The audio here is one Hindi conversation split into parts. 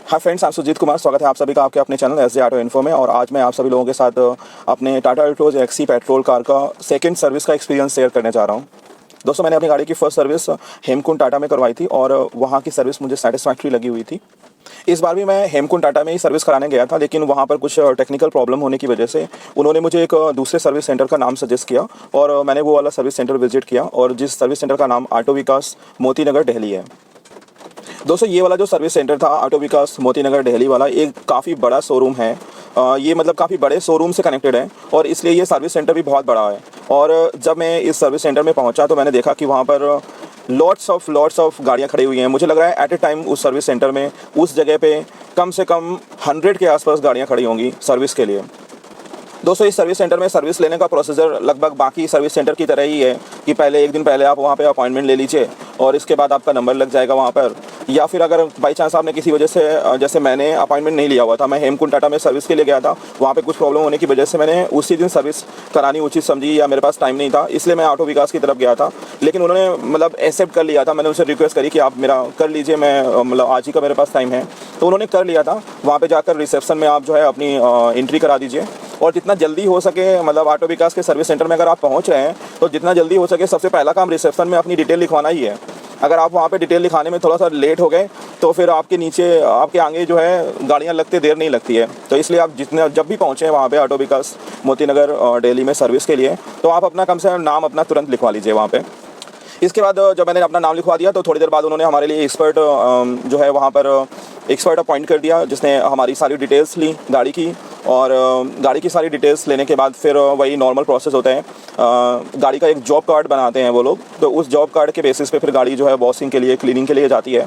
Hi friends, I'm Sujit Kumar. स्वागत है आप सभी का आपके अपने चैनल एस जे ऑटो इन्फो में। और आज मैं आप सभी लोगों के साथ अपने Tata Altroz XE petrol car का सेकंड सर्विस का एक्सपीरियंस शेयर करने जा रहा हूं। दोस्तों, मैंने अपनी गाड़ी की फर्स्ट सर्विस हेमकुंड टाटा में करवाई थी और वहां की सर्विस मुझे सेटिस्फैक्ट्री लगी हुई थी। इस बार भी मैं हेमकुंड टाटा में ही सर्विस कराने गया था, लेकिन वहाँ पर कुछ टेक्निकल प्रॉब्लम होने की वजह से उन्होंने मुझे एक दूसरे सर्विस सेंटर का नाम सजेस्ट किया और मैंने वो वाला सर्विस सेंटर विजिट किया, और जिस सर्विस सेंटर का नाम ऑटो विकास मोती नगर दिल्ली है। दोस्तों, ये वाला जो सर्विस सेंटर था ऑटो विकास मोती नगर दिल्ली वाला, एक काफ़ी बड़ा शोरूम है। ये मतलब काफ़ी बड़े शोरूम से कनेक्टेड है और इसलिए ये सर्विस सेंटर भी बहुत बड़ा है। और जब मैं इस सर्विस सेंटर में पहुंचा तो मैंने देखा कि वहाँ पर लॉट्स ऑफ गाड़ियाँ खड़ी हुई हैं। मुझे लग रहा है एट ए टाइम उस सर्विस सेंटर में उस जगह पे कम से कम 100 के आसपास गाड़ियाँ खड़ी होंगी सर्विस के लिए। दोस्तों, इस सर्विस सेंटर में सर्विस लेने का प्रोसीजर लगभग बाकी सर्विस सेंटर की तरह ही है कि पहले एक दिन पहले आप वहाँ पे अपॉइंटमेंट ले लीजिए और इसके बाद आपका नंबर लग जाएगा वहाँ पर। या फिर अगर बाई चांस आपने किसी वजह से, जैसे मैंने अपॉइंटमेंट नहीं लिया हुआ था, मैं हेमकुंड टाटा में सर्विस के लिए गया था, वहाँ पे कुछ प्रॉब्लम होने की वजह से मैंने उसी दिन सर्विस करानी उचित समझी या मेरे पास टाइम नहीं था, इसलिए मैं ऑटो विकास की तरफ गया था। लेकिन उन्होंने मतलब एक्सेप्ट कर लिया था। मैंने उनसे रिक्वेस्ट करी कि आप मेरा कर लीजिए, मैं मतलब आज ही का मेरे पास टाइम है, तो उन्होंने कर लिया था। वहाँ पर जाकर रिसेप्शन में आप जो है अपनी एंट्री करा दीजिए और जितना जल्दी हो सके, मतलब ऑटो विकास के सर्विस सेंटर में अगर आप पहुंच रहे हैं तो जितना जल्दी हो सके सबसे पहला काम रिसेप्शन में अपनी डिटेल लिखवाना ही है। अगर आप वहाँ पे डिटेल लिखाने में थोड़ा सा लेट हो गए तो फिर आपके नीचे आपके आगे जो है गाड़ियाँ लगते देर नहीं लगती है। तो इसलिए आप जब भी पहुँचें वहाँ पे ऑटो विकास मोती नगर दिल्ली में सर्विस के लिए, तो आप अपना कम से कम नाम अपना तुरंत लिखवा लीजिए वहाँ पे। इसके बाद जब मैंने अपना नाम लिखवा दिया तो थोड़ी देर बाद उन्होंने हमारे लिए एक्सपर्ट जो है वहाँ पर एक्सपर्ट अपॉइंट कर दिया, जिसने हमारी सारी डिटेल्स ली गाड़ी की। और गाड़ी की सारी डिटेल्स लेने के बाद फिर वही नॉर्मल प्रोसेस होता है। गाड़ी का एक जॉब कार्ड बनाते हैं वो लोग, तो उस जॉब कार्ड के बेसिस पे फिर गाड़ी जो है वॉशिंग के लिए, क्लीनिंग के लिए जाती है।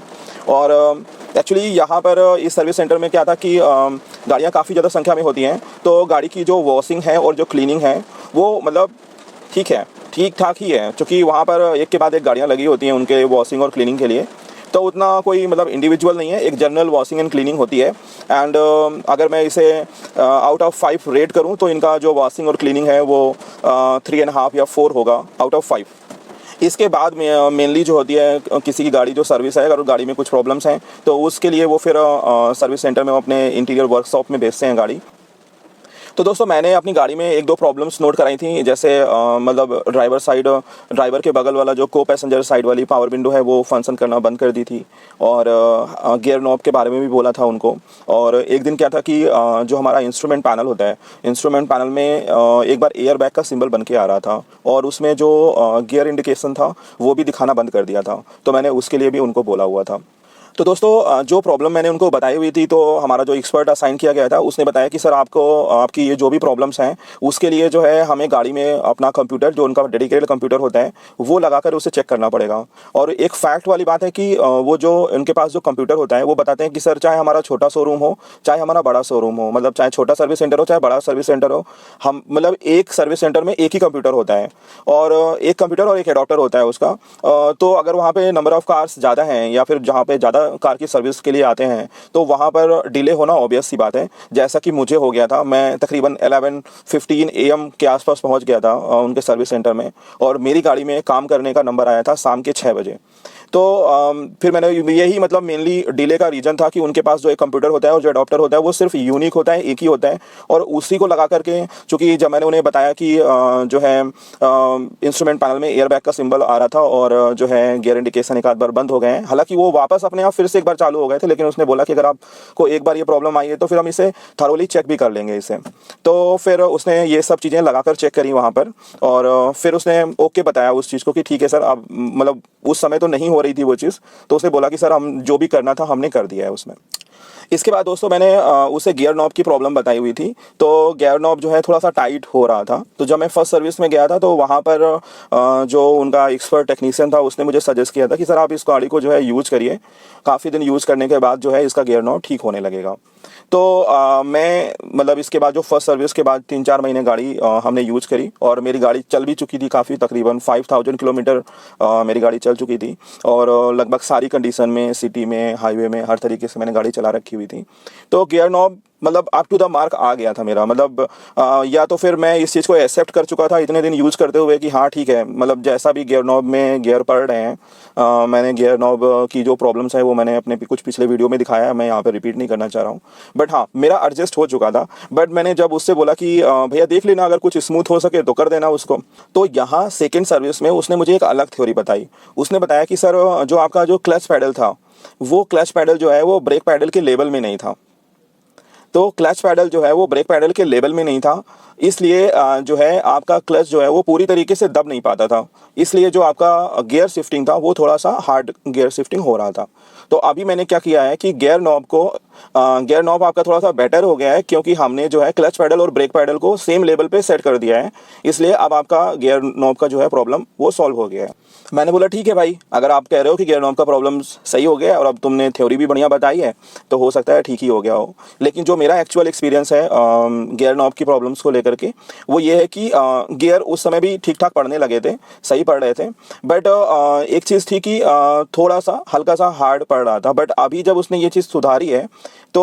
और एक्चुअली यहाँ पर इस सर्विस सेंटर में क्या था कि गाड़ियाँ काफ़ी ज़्यादा संख्या में होती हैं, तो गाड़ी की जो वॉशिंग है और जो क्लीनिंग है वो मतलब ठीक ठाक ही है, क्योंकि वहाँ पर एक के बाद एक गाड़ियाँ लगी होती हैं उनके वॉशिंग और क्लीनिंग के लिए। तो उतना कोई मतलब इंडिविजुअल नहीं है, एक जनरल वॉशिंग एंड क्लीनिंग होती है। एंड अगर मैं इसे आउट ऑफ 5 रेट करूं तो इनका जो वॉशिंग और क्लीनिंग है वो 3.5 या 4 होगा आउट ऑफ 5। इसके बाद में मेनली जो होती है किसी की गाड़ी जो सर्विस है, अगर गाड़ी में कुछ प्रॉब्लम्स हैं तो उसके लिए वो फिर सर्विस सेंटर में अपने इंटीरियर वर्कशॉप में भेजते हैं गाड़ी। तो दोस्तों, मैंने अपनी गाड़ी में 1-2 प्रॉब्लम्स नोट कराई थी, जैसे मतलब ड्राइवर के बगल वाला जो को पैसेंजर साइड वाली पावर विंडो है वो फंक्शन करना बंद कर दी थी, और गियर नॉब के बारे में भी बोला था उनको। और एक दिन क्या था कि जो हमारा इंस्ट्रूमेंट पैनल होता है, इंस्ट्रूमेंट पैनल में एक बार एयर बैग का सिंबल बन के आ रहा था और उसमें जो गियर इंडिकेशन था वो भी दिखाना बंद कर दिया था, तो मैंने उसके लिए भी उनको बोला हुआ था। तो दोस्तों, जो प्रॉब्लम मैंने उनको बताई हुई थी, तो हमारा जो एक्सपर्ट असाइन किया गया था उसने बताया कि सर आपकी ये जो भी प्रॉब्लम्स हैं उसके लिए जो है हमें गाड़ी में अपना कंप्यूटर, जो उनका डेडिकेटेड कंप्यूटर होता है, वो लगाकर उसे चेक करना पड़ेगा। और एक फैक्ट वाली बात है कि वो जो उनके पास जो कंप्यूटर होता है वो बताते हैं कि सर चाहे हमारा छोटा शोरूम हो चाहे हमारा बड़ा शोरूम हो, मतलब चाहे छोटा सर्विस सेंटर हो चाहे बड़ा सर्विस सेंटर हो, हम मतलब एक सर्विस सेंटर में एक ही कंप्यूटर होता है और एक कंप्यूटर और एक एडाप्टर होता है उसका। तो अगर वहाँ पे नंबर ऑफ़ कार्स ज़्यादा हैं या फिर जहाँ पे ज़्यादा कार की सर्विस के लिए आते हैं तो वहाँ पर डिले होना ऑब्वियस सी बात है। जैसा कि मुझे हो गया था, मैं तकरीबन 11:15 AM के आसपास पहुँच गया था उनके सर्विस सेंटर में, और मेरी गाड़ी में काम करने का नंबर आया था शाम के 6 बजे। तो फिर मैंने यही मतलब मेनली डिले का रीज़न था कि उनके पास जो एक कंप्यूटर होता है और जो अडॉप्टर होता है वो सिर्फ यूनिक होता है, एक ही होता है, और उसी को लगा करके, चूँकि जब मैंने उन्हें बताया कि जो है इंस्ट्रूमेंट पैनल में एयर बैग का सिंबल आ रहा था और जो है गियर इंडिकेशन एक आध बार बंद हो गए हैं, हालांकि वो वापस अपने आप फिर से एक बार चालू हो गए थे, लेकिन उसने बोला कि अगर आपको एक बार ये प्रॉब्लम आई है तो फिर हम इसे थरोली चेक भी कर लेंगे इसे। तो फिर उसने ये सब चीज़ें लगाकर चेक करी वहाँ पर, और फिर उसने ओके बताया उस चीज़ को कि ठीक है सर, आप मतलब उस समय तो नहीं हो रही थी वो चीज़, तो उसने बोला कि सर हम जो भी करना था हमने कर दिया है उसमें। इसके बाद दोस्तों, मैंने उसे गियर नॉब की प्रॉब्लम बताई हुई थी, तो गियर नॉब जो है थोड़ा सा टाइट हो रहा था। तो जब मैं फर्स्ट सर्विस में गया था तो वहाँ पर जो उनका एक्सपर्ट टेक्नीशियन था उसने मुझे सजेस्ट किया था कि सर आप इस गाड़ी को जो है यूज़ करिए, काफ़ी दिन यूज़ करने के बाद जो है इसका गियर नॉब ठीक होने लगेगा। तो मैं मतलब इसके बाद जो फर्स्ट सर्विस के बाद 3-4 महीने गाड़ी हमने यूज़ करी और मेरी गाड़ी चल भी चुकी थी काफ़ी, तकरीबन 5000 किलोमीटर मेरी गाड़ी चल चुकी थी और लगभग सारी कंडीशन में, सिटी में, हाईवे में, हर तरीके से मैंने गाड़ी चला रखी हुई थी। तो गियर नॉब मतलब अप टू द मार्क आ गया था मेरा, मतलब या तो फिर मैं इस चीज़ को एक्सेप्ट कर चुका था इतने दिन यूज़ करते हुए कि हाँ ठीक है, मतलब जैसा भी गियर नॉब में गियर पड़ रहे हैं, मैंने गियर नॉब की जो प्रॉब्लम्स हैं वो मैंने अपने कुछ पिछले वीडियो में दिखाया है, मैं यहाँ पे रिपीट नहीं करना चाह रहा हूँ। बट हाँ, मेरा एडजस्ट हो चुका था। बट मैंने जब उससे बोला कि भैया देख लेना, अगर कुछ स्मूथ हो सके तो कर देना उसको, तो यहाँ सेकेंड सर्विस में उसने मुझे एक अलग थ्योरी बताई। उसने बताया कि सर जो आपका जो क्लच पैडल था, वो क्लच पैडल जो है वो ब्रेक पैडल के लेवल में नहीं था। तो क्लच पैडल जो है वो ब्रेक पैडल के लेवल में नहीं था, इसलिए जो है आपका क्लच जो है वो पूरी तरीके से दब नहीं पाता था, इसलिए जो आपका गियर शिफ्टिंग था वो थोड़ा सा हार्ड गियर शिफ्टिंग हो रहा था। तो अभी मैंने क्या किया है कि गियर नॉब आपका थोड़ा सा बेटर हो गया है, क्योंकि हमने जो है क्लच पैडल और ब्रेक पैडल को सेम लेवल पे सेट कर दिया है, इसलिए अब आपका गियर नॉब का जो है प्रॉब्लम वो सॉल्व हो गया है। मैंने बोला ठीक है भाई, अगर आप कह रहे हो कि गियर नॉब का प्रॉब्लम सही हो गया है और अब तुमने थ्योरी भी बढ़िया बताई है तो हो सकता है ठीक ही हो गया हो। लेकिन जो मेरा एक्चुअल एक्सपीरियंस है गियर नॉब की प्रॉब्लम्स को लेकर के, वो ये है कि गियर उस समय भी ठीक ठाक पड़ने लगे थे, सही पड़ रहे थे, बट एक चीज़ थी कि थोड़ा सा हल्का सा हार्ड पड़ रहा था। बट अभी जब उसने ये चीज़ सुधारी है तो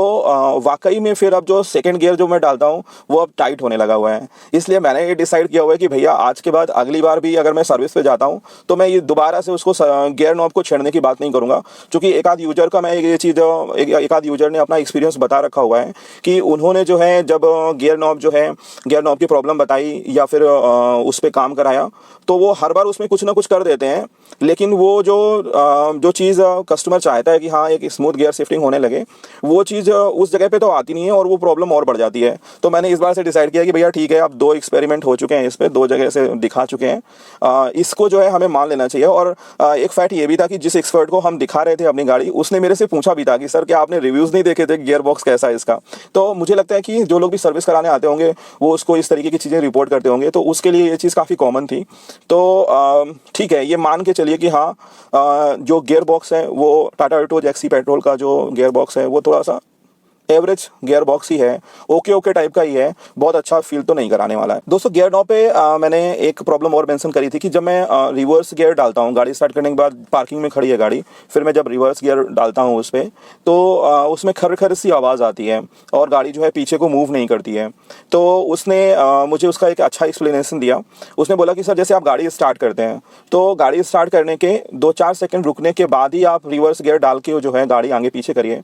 वाकई में फिर अब जो सेकंड गियर जो मैं डालता हूँ वो अब टाइट होने लगा हुआ है। इसलिए मैंने ये डिसाइड किया हुआ है कि भैया आज के बाद अगली बार भी अगर मैं सर्विस पे जाता हूँ तो मैं ये दोबारा से उसको गियर नॉब को छेड़ने की बात नहीं करूँगा, क्योंकि एक आध यूजर का मैं ये चीज़ एक आध यूजर ने अपना एक्सपीरियंस बता रखा हुआ है कि उन्होंने जो है जब गियर नॉब की प्रॉब्लम बताई या फिर उस पर काम कराया तो वो हर बार उसमें कुछ ना कुछ कर देते हैं, लेकिन वो जो चीज़ कस्टमर चाहता है कि हाँ एक स्मूथ गियर शिफ्टिंग होने लगे, वो चीज़ उस जगह पे तो आती नहीं है और वो प्रॉब्लम और बढ़ जाती है। तो मैंने इस बार से डिसाइड किया कि भैया ठीक है, अब 2 एक्सपेरिमेंट हो चुके हैं, इस पर 2 जगह से दिखा चुके हैं, इसको जो है हमें मान लेना चाहिए। और एक फैक्ट ये भी था कि जिस एक्सपर्ट को हम दिखा रहे थे अपनी गाड़ी, उसने मेरे से पूछा भी था कि सर क्या आपने रिव्यूज़ नहीं देखे थे, गियर बॉक्स कैसा है इसका। तो मुझे लगता है कि जो लोग भी सर्विस कराने आते होंगे वो उसको इस तरीके की चीज़ें रिपोर्ट करते होंगे, तो उसके लिए ये चीज़ काफ़ी कॉमन थी। तो ठीक है, ये मान के चलिए कि हाँ जो गियर बॉक्स है वो टाटा अल्ट्रोज एक्सी पेट्रोल का जो गियर बॉक्स है वो थोड़ा सा एवरेज गियर बॉक्स ही है, ओके टाइप का ही है, बहुत अच्छा फील तो नहीं कराने वाला है। दोस्तों गियर नॉब पे मैंने एक प्रॉब्लम और मेंशन करी थी कि जब मैं रिवर्स गियर डालता हूँ, गाड़ी स्टार्ट करने के बाद पार्किंग में खड़ी है गाड़ी, फिर मैं जब रिवर्स गियर डालता हूँ उस पर तो उसमें खर खर सी आवाज़ आती है और गाड़ी जो है पीछे को मूव नहीं करती है। तो उसने मुझे उसका एक अच्छा एक्सप्लेनेशन दिया। उसने बोला कि सर जैसे आप गाड़ी स्टार्ट करते हैं तो गाड़ी स्टार्ट करने के 2-4 सेकंड रुकने के बाद ही आप रिवर्स गियर डाल के जो है गाड़ी आगे पीछे करिए।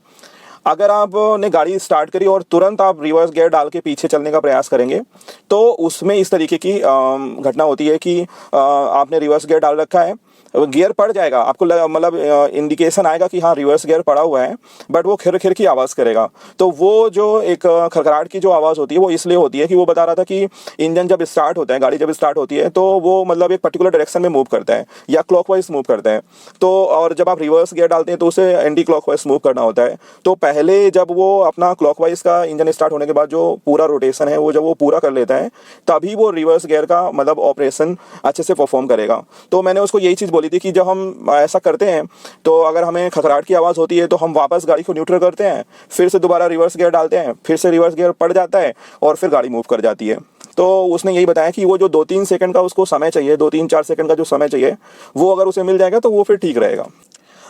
अगर आपने गाड़ी स्टार्ट करी और तुरंत आप रिवर्स गियर डाल के पीछे चलने का प्रयास करेंगे तो उसमें इस तरीके की घटना होती है कि आपने रिवर्स गियर डाल रखा है, गियर पड़ जाएगा, आपको मतलब इंडिकेशन आएगा कि हाँ रिवर्स गियर पड़ा हुआ है, बट वो खिर खिर की आवाज़ करेगा। तो वो जो एक खड़खड़ाहट की जो आवाज़ होती है वो इसलिए होती है कि वो बता रहा था कि इंजन जब स्टार्ट होता है, गाड़ी जब स्टार्ट होती है तो वो मतलब एक पर्टिकुलर डायरेक्शन में मूव करता है या क्लॉकवाइज मूव करता है। तो और जब आप रिवर्स गियर डालते हैं तो उसे एंटी क्लॉकवाइज मूव करना होता है। तो पहले जब वो अपना क्लॉकवाइज का इंजन स्टार्ट होने के बाद जो पूरा रोटेशन है वो जब वो पूरा कर लेता है तभी वो रिवर्स गियर का मतलब ऑपरेशन अच्छे से परफॉर्म करेगा। तो मैंने उसको यही चीज़ बोली थी कि जब हम ऐसा करते हैं तो अगर हमें खखराहट की आवाज़ होती है तो हम वापस गाड़ी को न्यूट्रल करते हैं, फिर से दोबारा रिवर्स गियर डालते हैं, फिर से रिवर्स गियर पड़ जाता है और फिर गाड़ी मूव कर जाती है। तो उसने यही बताया कि वो जो 2-3 सेकंड का उसको समय चाहिए, 2-3-4 सेकंड का जो समय चाहिए वो अगर उसे मिल जाएगा तो वो फिर ठीक रहेगा।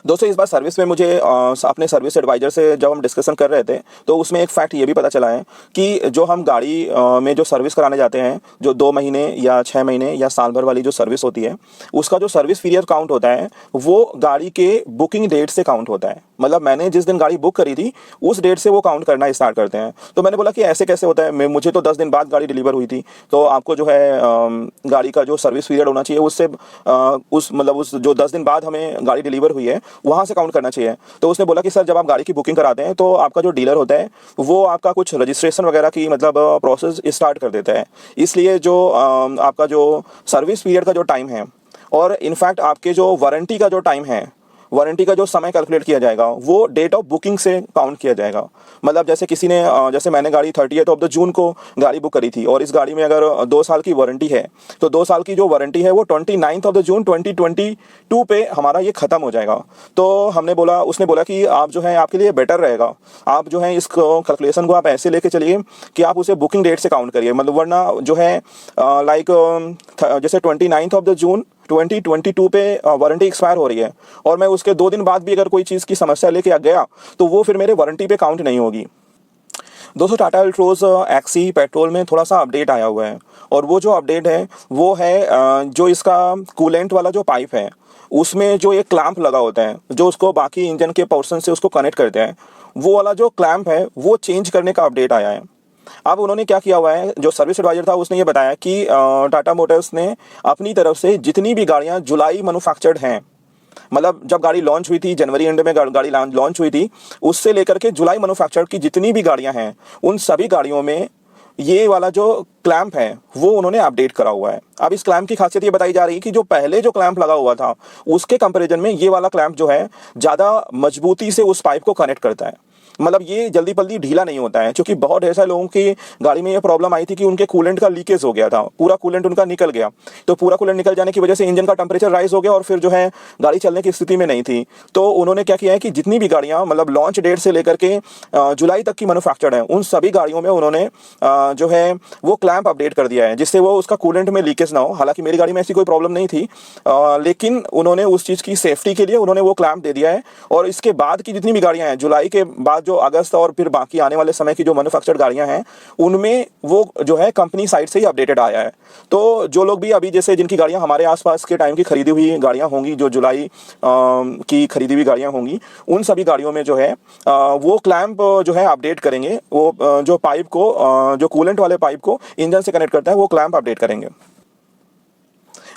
दोस्तों इस बार सर्विस में मुझे अपने सर्विस एडवाइज़र से जब हम डिस्कशन कर रहे थे तो उसमें एक फैक्ट ये भी पता चला है कि जो हम गाड़ी में जो सर्विस कराने जाते हैं, जो 2 महीने या 6 महीने या साल भर वाली जो सर्विस होती है, उसका जो सर्विस पीरियड काउंट होता है वो गाड़ी के बुकिंग डेट से काउंट होता है। मतलब मैंने जिस दिन गाड़ी बुक करी थी उस डेट से वो काउंट करना स्टार्ट करते हैं। तो मैंने बोला कि ऐसे कैसे होता है, मुझे तो 10 दिन बाद गाड़ी डिलीवर हुई थी, तो आपको जो है गाड़ी का जो सर्विस पीरियड होना चाहिए उससे उस जो 10 दिन बाद हमें गाड़ी डिलीवर हुई है वहाँ से काउंट करना चाहिए। तो उसने बोला कि सर जब आप गाड़ी की बुकिंग कराते हैं तो आपका जो डीलर होता है वो आपका कुछ रजिस्ट्रेशन वगैरह की मतलब प्रोसेस स्टार्ट कर देता है, इसलिए जो आपका जो सर्विस पीरियड का जो टाइम है और इनफैक्ट आपके जो वारंटी का जो टाइम है वारंटी का जो समय कैलकुलेट किया जाएगा वो डेट ऑफ बुकिंग से काउंट किया जाएगा। मतलब जैसे किसी ने जैसे मैंने गाड़ी 30th ऑफ द जून को गाड़ी बुक करी थी और इस गाड़ी में अगर 2 साल की वारंटी है तो 2 साल की जो वारंटी है वो 29th ऑफ द जून 2022 पे हमारा ये ख़त्म हो जाएगा। तो हमने बोला, उसने बोला कि आप जो है आपके लिए बेटर रहेगा, आप जो है इस कैलकुलेशन को आप ऐसे लेके चलिए कि आप उसे बुकिंग डेट से काउंट करिए। मतलब वरना जो है लाइक जैसे 29th ऑफ द जून 2022 पे वारंटी एक्सपायर हो रही है और मैं उसके 2 दिन बाद भी अगर कोई चीज़ की समस्या लेके आ गया तो वो फिर मेरे वारंटी पे काउंट नहीं होगी। दोस्तों टाटा अल्ट्रोज एक्सी पेट्रोल में थोड़ा सा अपडेट आया हुआ है और वो जो अपडेट है वो है जो इसका कूलेंट वाला जो पाइप है उसमें जो एक क्लैंप लगा होता है जो उसको बाकी इंजन के पोर्शन से उसको कनेक्ट करते हैं, वो वाला जो क्लैंप है वो चेंज करने का अपडेट आया है। अब उन्होंने क्या किया हुआ है, जो सर्विस एडवाइजर था उसने ये बताया कि टाटा मोटर्स ने अपनी तरफ से जितनी भी गाड़ियां जुलाई मैन्युफैक्चर्ड हैं, मतलब जब गाड़ी लॉन्च हुई थी जनवरी एंड में गाड़ी लॉन्च हुई थी, उससे लेकर के जुलाई मैन्युफैक्चर्ड की जितनी भी गाड़ियां हैं उन सभी गाड़ियों में ये वाला जो क्लैंप है वो उन्होंने अपडेट करा हुआ है। अब इस क्लैंप की खासियत ये बताई जा रही है कि जो पहले जो क्लैंप लगा हुआ था उसके कंपैरिजन में ये वाला क्लैंप जो है ज़्यादा मजबूती से उस पाइप को कनेक्ट करता है। मतलब ये जल्दी जल्दी ढीला नहीं होता है, क्योंकि बहुत ऐसे लोगों की गाड़ी में ये प्रॉब्लम आई थी कि उनके कूलेंट का लीकेज हो गया था, पूरा कूलेंट उनका निकल गया। तो पूरा कूलेंट निकल जाने की वजह से इंजन का टेम्परेचर राइज हो गया और फिर जो है गाड़ी चलने की स्थिति में नहीं थी। तो उन्होंने क्या किया है कि जितनी भी गाड़ियां मतलब लॉन्च डेट से लेकर के जुलाई तक की मैन्युफैक्चर्ड है उन सभी गाड़ियों में उन्होंने जो है वो क्लैंप अपडेट कर दिया है जिससे वो उसका कूलेंट में लीकेज ना हो। हालांकि मेरी गाड़ी में ऐसी कोई प्रॉब्लम नहीं थी, लेकिन उन्होंने उस चीज़ की सेफ्टी के लिए उन्होंने वो क्लैंप दे दिया है। और इसके बाद की जितनी भी गाड़ियां हैं जुलाई के बाद जो अगस्त और फिर बाकी आने वाले समय की जो मैन्युफैक्चर्ड गाड़ियां हैं उनमें वो जो है कंपनी साइड से ही अपडेटेड आया है। तो जो लोग भी अभी जैसे जिनकी गाड़ियां हमारे आसपास के टाइम की खरीदी हुई गाड़ियां होंगी, जो जुलाई की खरीदी हुई गाड़ियां होंगी, उन सभी गाड़ियों में जो है वो क्लैंप जो है अपडेट करेंगे। वो जो पाइप को जो कूलेंट वाले पाइप को इंजन से कनेक्ट करता है वो क्लैंप अपडेट करेंगे।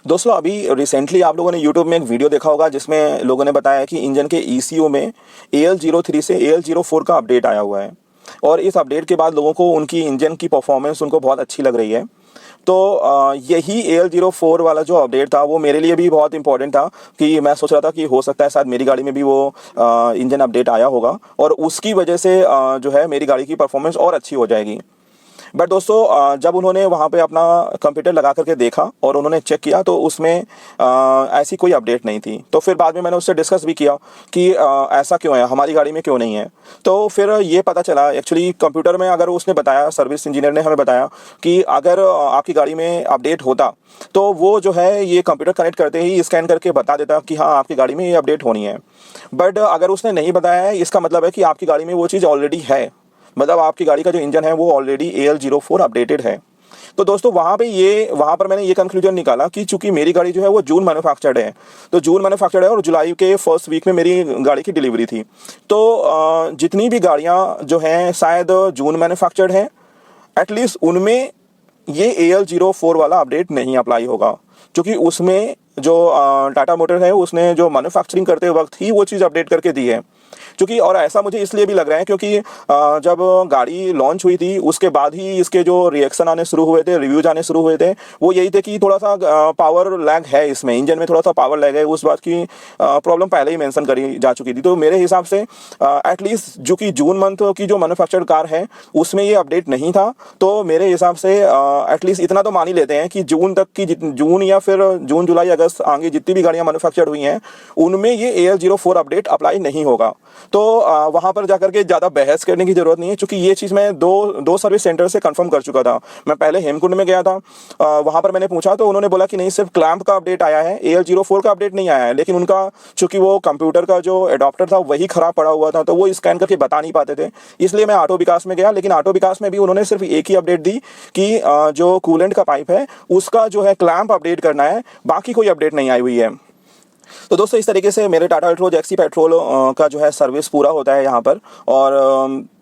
दोस्तों अभी रिसेंटली आप लोगों ने YouTube में एक वीडियो देखा होगा जिसमें लोगों ने बताया कि इंजन के ECU में AL03 से AL04 का अपडेट आया हुआ है और इस अपडेट के बाद लोगों को उनकी इंजन की परफॉर्मेंस उनको बहुत अच्छी लग रही है। तो यही AL04 वाला जो अपडेट था वो मेरे लिए भी बहुत इंपॉर्टेंट था कि मैं सोच रहा था कि हो सकता है शायद मेरी गाड़ी में भी वो इंजन अपडेट आया होगा और उसकी वजह से जो है मेरी गाड़ी की परफॉर्मेंस और अच्छी हो जाएगी। बट दोस्तों जब उन्होंने वहाँ पे अपना कंप्यूटर लगा करके देखा और उन्होंने चेक किया तो उसमें ऐसी कोई अपडेट नहीं थी। तो फिर बाद में मैंने उससे डिस्कस भी किया कि ऐसा क्यों है, हमारी गाड़ी में क्यों नहीं है। तो फिर ये पता चला एक्चुअली कंप्यूटर में अगर उसने बताया, सर्विस इंजीनियर ने हमें बताया कि अगर आपकी गाड़ी में अपडेट होता तो वो जो है ये कंप्यूटर कनेक्ट करते ही स्कैन करके बता देता कि हाँ आपकी गाड़ी में ये अपडेट होनी है। बट अगर उसने नहीं बताया है इसका मतलब है कि आपकी गाड़ी में वो चीज़ ऑलरेडी है, मतलब आपकी गाड़ी का जो इंजन है वो ऑलरेडी AL04 अपडेटेड है। तो दोस्तों वहाँ पर मैंने ये कंक्लूजन निकाला कि चूंकि मेरी गाड़ी जो है वो जून मैन्युफैक्चर्ड है, तो जून मैन्युफैक्चर्ड है और जुलाई के फर्स्ट वीक में मेरी गाड़ी की डिलीवरी थी। तो जितनी भी गाड़ियाँ जो हैं शायद जून मैन्युफैक्चर्ड हैं, एटलीस्ट उनमें ये AL04 वाला अपडेट नहीं अप्लाई होगा, क्योंकि उसमें जो टाटा मोटर है उसने जो मैन्युफैक्चरिंग करते वक्त ही वो चीज़ अपडेट करके दी है। क्योंकि और ऐसा मुझे इसलिए भी लग रहा है क्योंकि जब गाड़ी लॉन्च हुई थी उसके बाद ही इसके जो रिएक्शन आने शुरू हुए थे, रिव्यूज आने शुरू हुए थे, वो यही थे कि थोड़ा सा पावर लैग है इसमें, इंजन में थोड़ा सा पावर लैग है। उस बात की प्रॉब्लम पहले ही मेंशन करी जा चुकी थी। तो मेरे हिसाब से एटलीस्ट जो कि जून मंथ की जो मैन्युफैक्चर्ड कार है उसमें ये अपडेट नहीं था। तो मेरे हिसाब से एटलीस्ट इतना तो मान ही लेते हैं कि जून तक की जून या फिर जून जुलाई अगस्त आगे जितनी भी गाड़ियाँ मैन्युफैक्चर्ड हुई हैं उनमें ये AL04 अपडेट अप्लाई नहीं होगा। तो वहाँ पर जाकर के ज़्यादा बहस करने की ज़रूरत नहीं है, क्योंकि ये चीज़ मैं दो सर्विस सेंटर से कंफर्म कर चुका था। मैं पहले हेमकुंड में गया था, वहाँ पर मैंने पूछा तो उन्होंने बोला कि नहीं सिर्फ क्लैंप का अपडेट आया है, AL04 का अपडेट नहीं आया है। लेकिन उनका चूंकि वो कंप्यूटर का जो एडॉप्टर था वही ख़राब पड़ा हुआ था तो वो स्कैन करके बता नहीं पाते थे, इसलिए मैं ऑटो विकास में गया। लेकिन ऑटो विकास में भी उन्होंने सिर्फ एक ही अपडेट दी कि जो कूलेंट का पाइप है उसका जो है क्लैंप अपडेट करना है, बाकी कोई अपडेट नहीं आई हुई है। तो दोस्तों इस तरीके से मेरे टाटा अल्ट्रोज एक्सी पेट्रोल का जो है सर्विस पूरा होता है यहाँ पर। और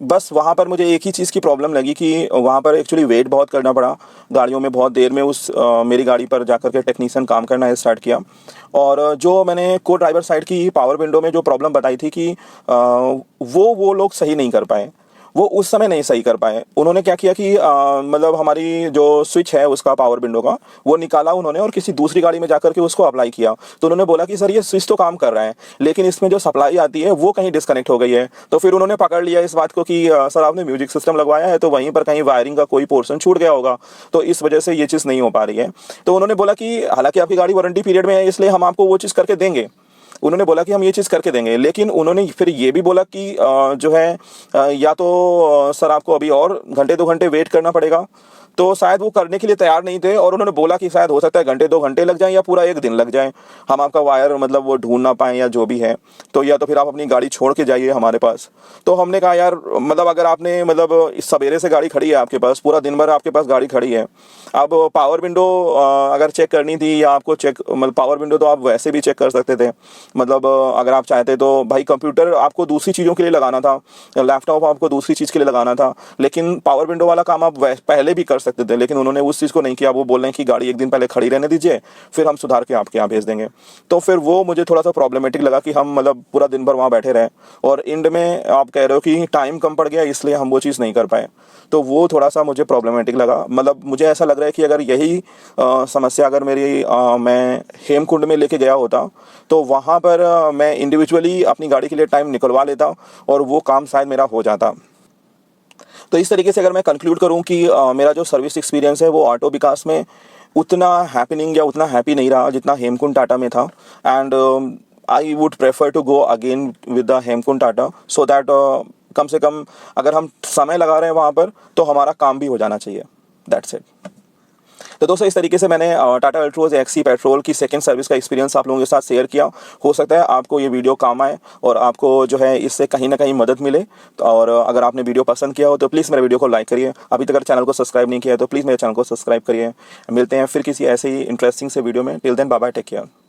बस वहाँ पर मुझे एक ही चीज़ की प्रॉब्लम लगी कि वहाँ पर एक्चुअली वेट बहुत करना पड़ा गाड़ियों में, बहुत देर में मेरी गाड़ी पर जाकर के टेक्नीशियन काम करना स्टार्ट किया। और जो मैंने को ड्राइवर साइड की पावर विंडो में जो प्रॉब्लम बताई थी कि वो लोग सही नहीं कर पाए। वो उस समय नहीं सही कर पाए। उन्होंने क्या किया कि मतलब हमारी जो स्विच है उसका पावर विंडो का वो निकाला उन्होंने और किसी दूसरी गाड़ी में जाकर के उसको अप्लाई किया। तो उन्होंने बोला कि सर ये स्विच तो काम कर रहा है लेकिन इसमें जो सप्लाई आती है वो कहीं डिस्कनेक्ट हो गई है। तो फिर उन्होंने पकड़ लिया इस बात को कि सर आपने म्यूजिक सिस्टम लगवाया है तो वहीं पर कहीं वायरिंग का कोई पोर्शन छूट गया होगा, तो इस वजह से ये चीज़ नहीं हो पा रही है। तो उन्होंने बोला कि हालांकि आपकी गाड़ी वारंटी पीरियड में है इसलिए हम आपको वो चीज़ करके देंगे। उन्होंने बोला कि हम ये चीज़ करके देंगे, लेकिन उन्होंने फिर ये भी बोला कि जो है या तो सर आपको अभी और घंटे 2 घंटे वेट करना पड़ेगा। तो शायद वो करने के लिए तैयार नहीं थे और उन्होंने बोला कि शायद हो सकता है घंटे 2 घंटे लग जाएं या पूरा 1 दिन लग जाए, हम आपका वायर मतलब वो ढूंढ ना पाएँ या जो भी है, तो या तो फिर आप अपनी गाड़ी छोड़ के जाइए हमारे पास। तो हमने कहा यार मतलब अगर आपने मतलब सवेरे से गाड़ी खड़ी है आपके पास, पूरा दिन भर आपके पास गाड़ी खड़ी है, अब पावर विंडो अगर चेक करनी थी या आपको चेक मतलब पावर विंडो तो आप वैसे भी चेक कर सकते थे, मतलब अगर आप चाहते तो भाई कंप्यूटर आपको दूसरी चीज़ों के लिए लगाना था, लैपटॉप आपको दूसरी चीज़ के लिए लगाना था, लेकिन पावर विंडो वाला काम आप पहले भी कर सकते थे, लेकिन उन्होंने उस चीज़ को नहीं किया। वो बोल रहे हैं कि गाड़ी 1 दिन पहले खड़ी रहने दीजिए फिर हम सुधार के आपके यहाँ भेज देंगे। तो फिर वो मुझे थोड़ा सा प्रॉब्लमेटिक लगा कि हम मतलब पूरा दिन भर वहाँ बैठे रहे और एंड में आप कह रहे हो कि टाइम कम पड़ गया इसलिए हम वो चीज़ नहीं कर पाए, तो वो थोड़ा सा मुझे प्रॉब्लमेटिक लगा। मतलब मुझे ऐसा लग रहा है कि अगर यही समस्या अगर मेरी मैं हेमकुंड में लेके गया होता तो वहाँ पर मैं इंडिविजुअली अपनी गाड़ी के लिए टाइम निकलवा लेता और वो काम शायद मेरा हो जाता। तो इस तरीके से अगर मैं कंक्लूड करूं कि मेरा जो सर्विस एक्सपीरियंस है वो ऑटो विकास में उतना हैपनिंग या उतना हैप्पी नहीं रहा जितना हेमकुंड टाटा में था। And I would prefer to go again with the Hemkund Tata so that कम से कम अगर हम समय लगा रहे हैं वहाँ पर तो हमारा काम भी हो जाना चाहिए। That's it. तो दोस्तों इस तरीके से मैंने टाटा अल्ट्रोज एक्सी पेट्रोल की सेकंड सर्विस का एक्सपीरियंस आप लोगों के साथ शेयर किया। हो सकता है आपको ये वीडियो काम आए और आपको जो है इससे कहीं ना कहीं मदद मिले। और अगर आपने वीडियो पसंद किया हो तो प्लीज़ मेरे वीडियो को लाइक करिए। अभी तक अगर चैनल को सब्सक्राइब नहीं किया है तो प्लीज़ मेरे चैनल को सब्सक्राइब करिए। मिलते हैं फिर किसी ऐसे ही इंटरेस्टिंग से वीडियो में। Till then bye bye, take care.